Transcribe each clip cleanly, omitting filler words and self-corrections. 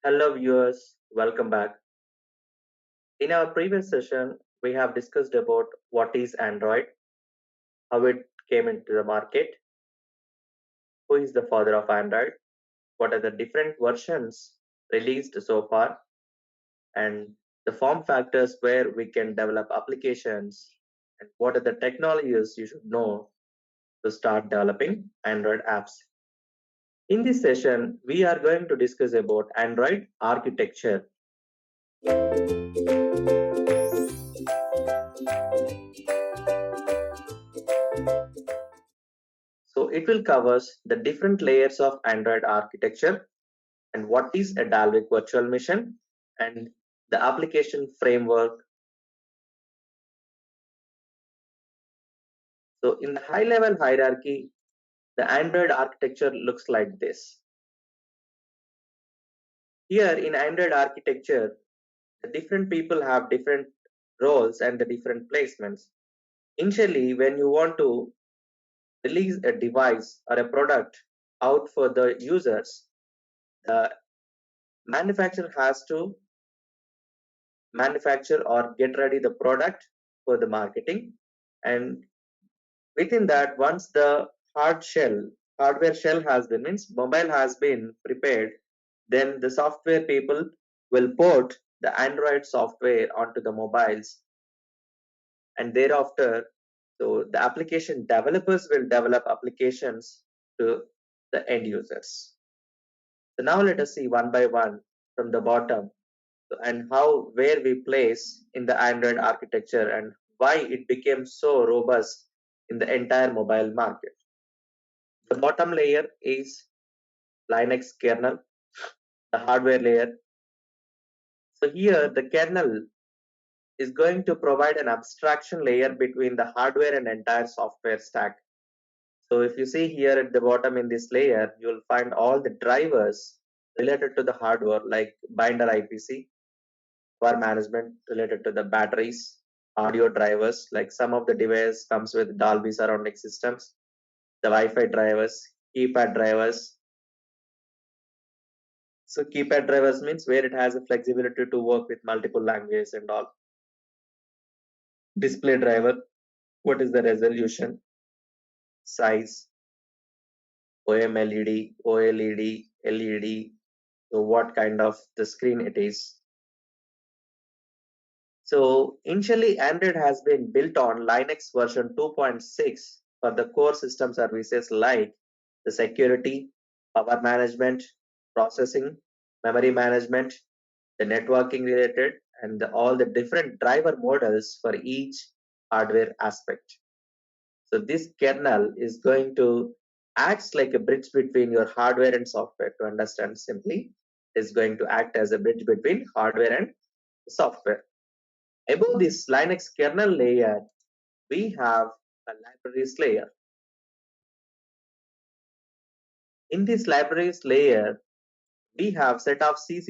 Hello viewers, welcome back. In our previous session, we have discussed about what is Android, how it came into the market, who is the father of Android, what are the different versions released so far, and the form factors where we can develop applications, and what are the technologies you should know to start developing Android apps. In this session, we are going to discuss about Android architecture. So it will cover the different layers of Android architecture and what is a Dalvik virtual machine and the application framework. So in the high level hierarchy, the Android architecture looks like this. Here in Android architecture, the different people have different roles and the different placements. Initially, when you want to release a device or a product out for the users, the manufacturer has to manufacture or get ready the product for the marketing, and within that, once the hardware shell has been, means mobile has been prepared, then the software people will port the Android software onto the mobiles, and thereafter, so the application developers will develop applications to the end users. So now let us see one by one from the bottom and how where we place in the Android architecture and why it became so robust in the entire mobile market. The bottom layer is Linux kernel, the hardware layer. So here the kernel is going to provide an abstraction layer between the hardware and entire software stack. So if you see here at the bottom in this layer, you will find all the drivers related to the hardware like binder IPC, power management related to the batteries, audio drivers, like some of the device comes with Dolby surrounding systems, the Wi-Fi drivers, keypad drivers. So keypad drivers means where it has a flexibility to work with multiple languages and all. Display driver, what is the resolution, size, OMLED, OLED, LED, so what kind of the screen it is. So initially Android has been built on Linux version 2.6 for the core system services like the security, power management, processing, memory management, the networking related, and all the different driver models for each hardware aspect. So this kernel is going to act like a bridge between your hardware and software. To understand simply, is going to act as a bridge between hardware and software. Above this Linux kernel layer, we have a libraries layer. In this libraries layer, we have set of C++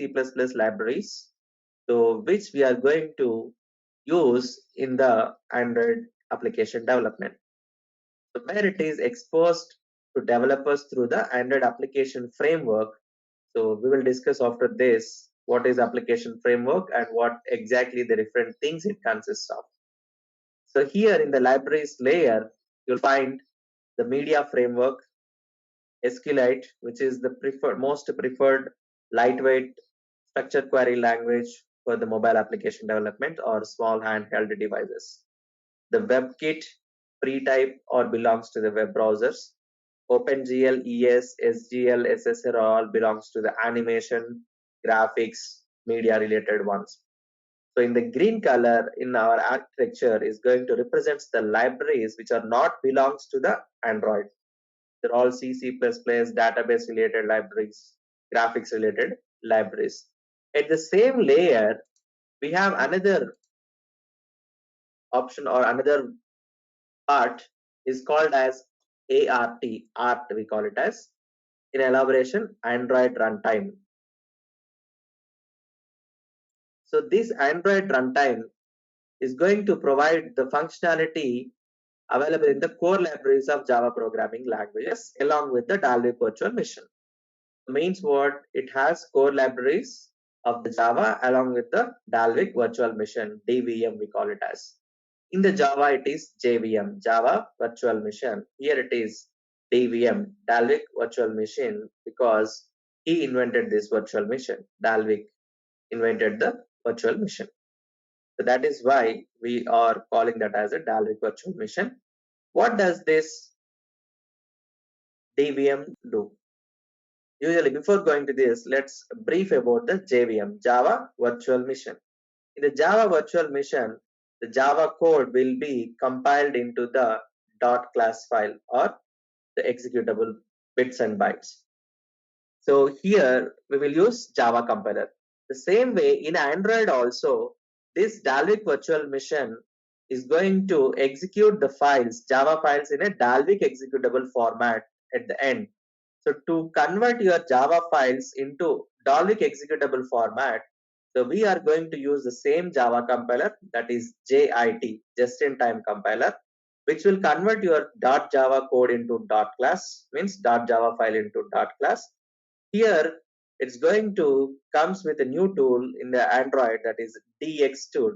libraries, so which we are going to use in the Android application development. So where it is exposed to developers through the Android application framework. So we will discuss after this what is application framework and what exactly the different things it consists of. So here in the libraries layer, you'll find the media framework, SQLite, which is the most preferred lightweight structured query language for the mobile application development or small handheld devices. The WebKit, pre-type or belongs to the web browsers. OpenGL, ES, SGL, SSR all belongs to the animation, graphics, media related ones. So in the green color in our architecture is going to represent the libraries which are not belongs to the Android. They're all C, C++, database related libraries, graphics related libraries. At the same layer, we have another option or another part is called as ART we call it as, in elaboration, Android runtime. So this Android runtime is going to provide the functionality available in the core libraries of Java programming languages along with the Dalvik virtual machine. Means what? It has core libraries of the Java along with the Dalvik virtual machine, DVM we call it as. In the Java, it is JVM, Java Virtual Machine. Here it is DVM, Dalvik Virtual Machine, because he invented this virtual machine. Dalvik invented the virtual machine. So that is why we are calling that as a Dalvik Virtual Machine. What does this DVM do? Usually, before going to this, let's brief about the JVM, Java Virtual Machine. In the Java Virtual Machine, the Java code will be compiled into the .class file or the executable bits and bytes. So here we will use Java compiler. The same way in Android also, this Dalvik virtual machine is going to execute the files, Java files in a Dalvik executable format at the end. So to convert your Java files into Dalvik executable format, so we are going to use the same Java compiler, that is JIT, just-in-time compiler, which will convert your .java code into .class, means .java file into .class. Here, it's going to comes with a new tool in the Android, that is DX tool.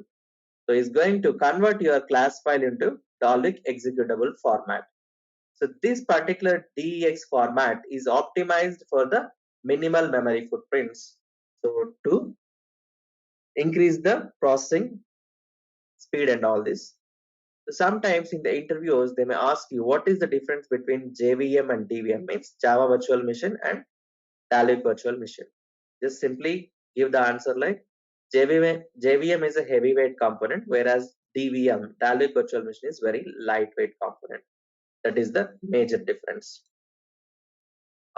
So it's going to convert your class file into Dalvik executable format. So this particular DEX format is optimized for the minimal memory footprints. So to increase the processing speed and all this. So sometimes in the interviews, they may ask you what is the difference between JVM and DVM, means Java Virtual Machine and Dalvik Virtual Machine. Just simply give the answer like JVM is a heavyweight component, whereas DVM, Dalvik Virtual Machine, is very lightweight component. That is the major difference.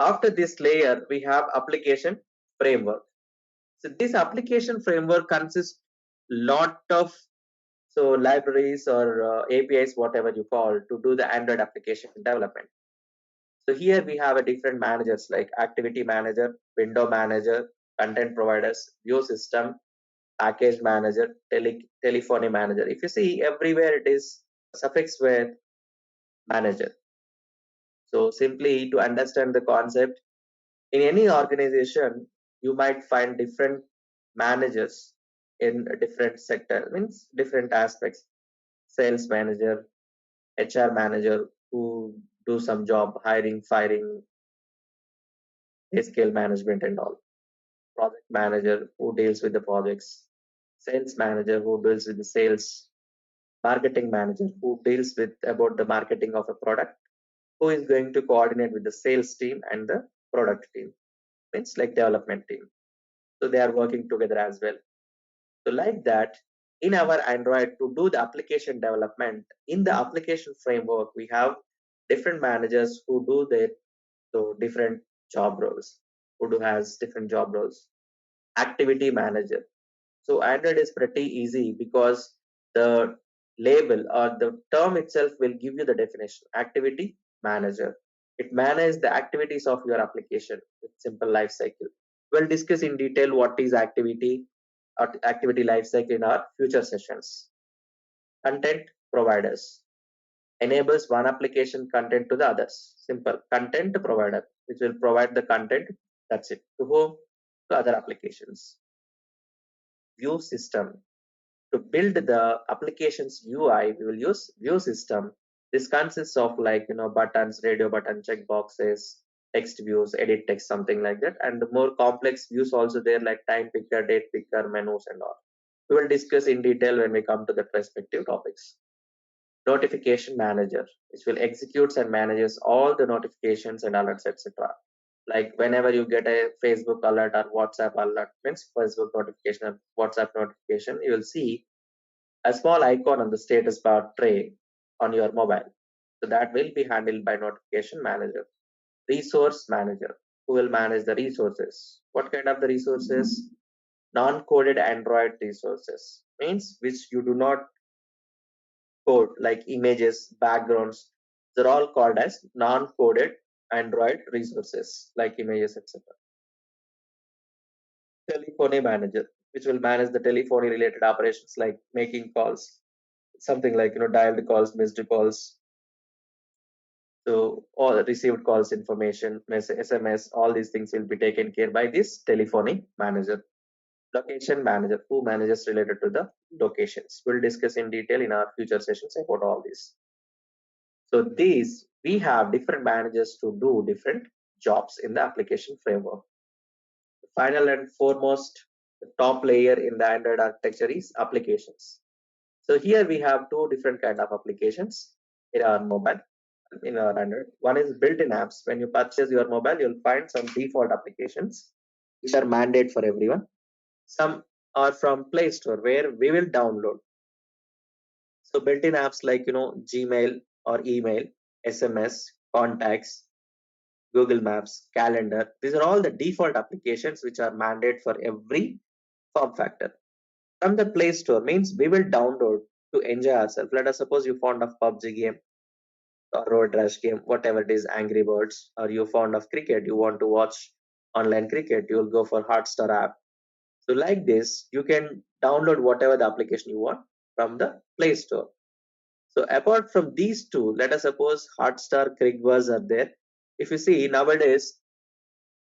After this layer, we have application framework. So this application framework consists lot of libraries or APIs, whatever you call, to do the Android application development. So here we have a different managers like activity manager, window manager, content providers, view system, package manager, telephony manager. If you see everywhere it is suffix with manager. So simply to understand the concept, in any organization, you might find different managers in a different sector, means different aspects. Sales manager, HR manager who do some job, hiring, firing, pay scale management and all. Project manager who deals with the projects. Sales manager who deals with the sales. Marketing manager who deals with about the marketing of a product. Who is going to coordinate with the sales team and the product team. Means like development team. So they are working together as well. So like that, in our Android, to do the application development, in the application framework, we have different managers who do their different job roles, who do has different job roles. Activity manager. So Android is pretty easy because the label or the term itself will give you the definition. Activity manager. It manages the activities of your application with simple life cycle. We'll discuss in detail what is activity lifecycle in our future sessions. Content providers enables one application content to the others. Simple. Content provider, which will provide the content. That's it. To whom? To other applications. View system. To build the application's UI, we will use view system. This consists of buttons, radio button, checkboxes, text views, edit text, something like that, and more complex views also there like time picker, date picker, menus, and all. We will discuss in detail when we come to the respective topics. Notification manager, which will executes and manages all the notifications and alerts, etc. Like whenever you get a Facebook alert or WhatsApp alert, means Facebook notification or WhatsApp notification, you will see a small icon on the status bar tray on your mobile. So that will be handled by notification manager. Resource manager, who will manage the resources. What kind of the resources? Non-coded Android resources, means which you do not code, like images, backgrounds. They're all called as non-coded Android resources, like images, etc. Telephony manager, which will manage the telephony related operations like making calls, something like dialed calls, missed calls, So all received calls information, SMS, all these things will be taken care by this telephony manager. Location manager, who manages related to the locations. We'll discuss in detail in our future sessions about all this. So these, we have different managers to do different jobs in the application framework. The final and foremost, the top layer in the Android architecture is applications. So here we have two different kind of applications in our mobile, in our Android. One is built-in apps. When you purchase your mobile, you'll find some default applications which are mandate for everyone. Some are from Play Store where we will download. So built-in apps like Gmail or email, SMS, contacts, Google Maps, calendar. These are all the default applications which are mandate for every form factor. From the Play Store means we will download to enjoy ourselves. Let us suppose you fond of PUBG game or Road Rash game, whatever it is, Angry Birds, or you fond of cricket, you want to watch online cricket, you'll go for Hotstar app. So like this, you can download whatever the application you want from the Play Store. So apart from these two, let us suppose Hotstar, Crickbuzz are there. If you see nowadays,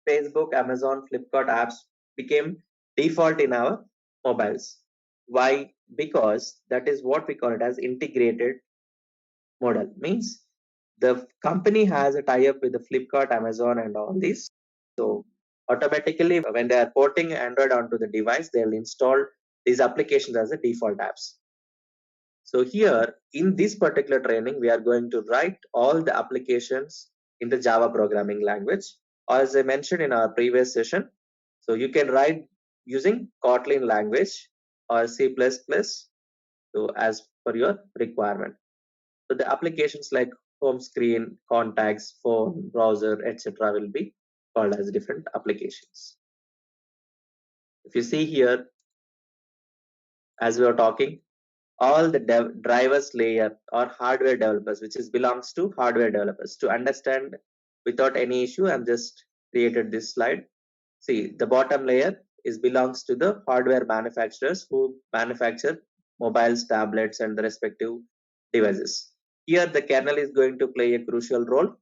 Facebook, Amazon, Flipkart apps became default in our mobiles. Why? Because that is what we call it as integrated model. Means the company has a tie-up with the Flipkart, Amazon, and all these. So automatically, when they are porting Android onto the device, they'll install these applications as a default apps. So here in this particular training, we are going to write all the applications in the Java programming language. As I mentioned in our previous session, so you can write using Kotlin language or C++, so as per your requirement. So the applications like home screen, contacts, phone, browser, etc. will be called as different applications. If you see here, as we are talking, all the drivers layer or hardware developers, which is belongs to hardware developers. To understand without any issue, I'm just created this slide. See, the bottom layer is belongs to the hardware manufacturers who manufacture mobiles, tablets, and the respective devices. Here, the kernel is going to play a crucial role.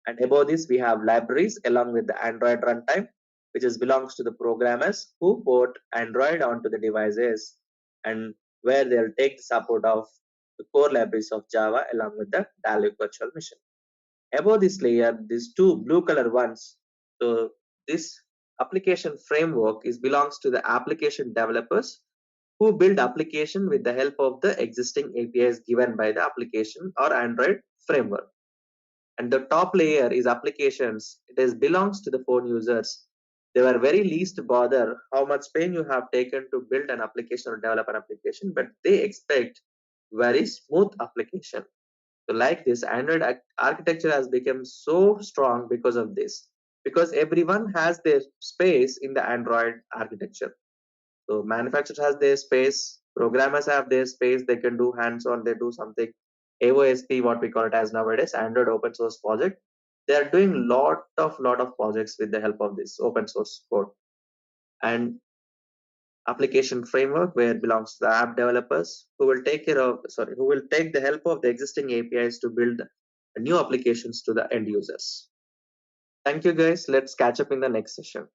And above this, we have libraries along with the Android runtime, which is belongs to the programmers who port Android onto the devices, and where they'll take the support of the core libraries of Java along with the Dalvik virtual machine. Above this layer, these two blue color ones, so this application framework is belongs to the application developers who build application with the help of the existing APIs given by the application or Android framework. And the top layer is applications. It is belongs to the phone users. They were very least bother how much pain you have taken to build an application or develop an application, but they expect very smooth application. So like this, Android architecture has become so strong because of this, because everyone has their space in the Android architecture. So manufacturers has their space, programmers have their space, they can do hands-on, they do something. AOSP, what we call it as nowadays, Android open source project. They are doing lot of projects with the help of this open source code. And application framework where belongs to the app developers who will take care of who will take the help of the existing APIs to build new applications to the end users. Thank you guys. Let's catch up in the next session.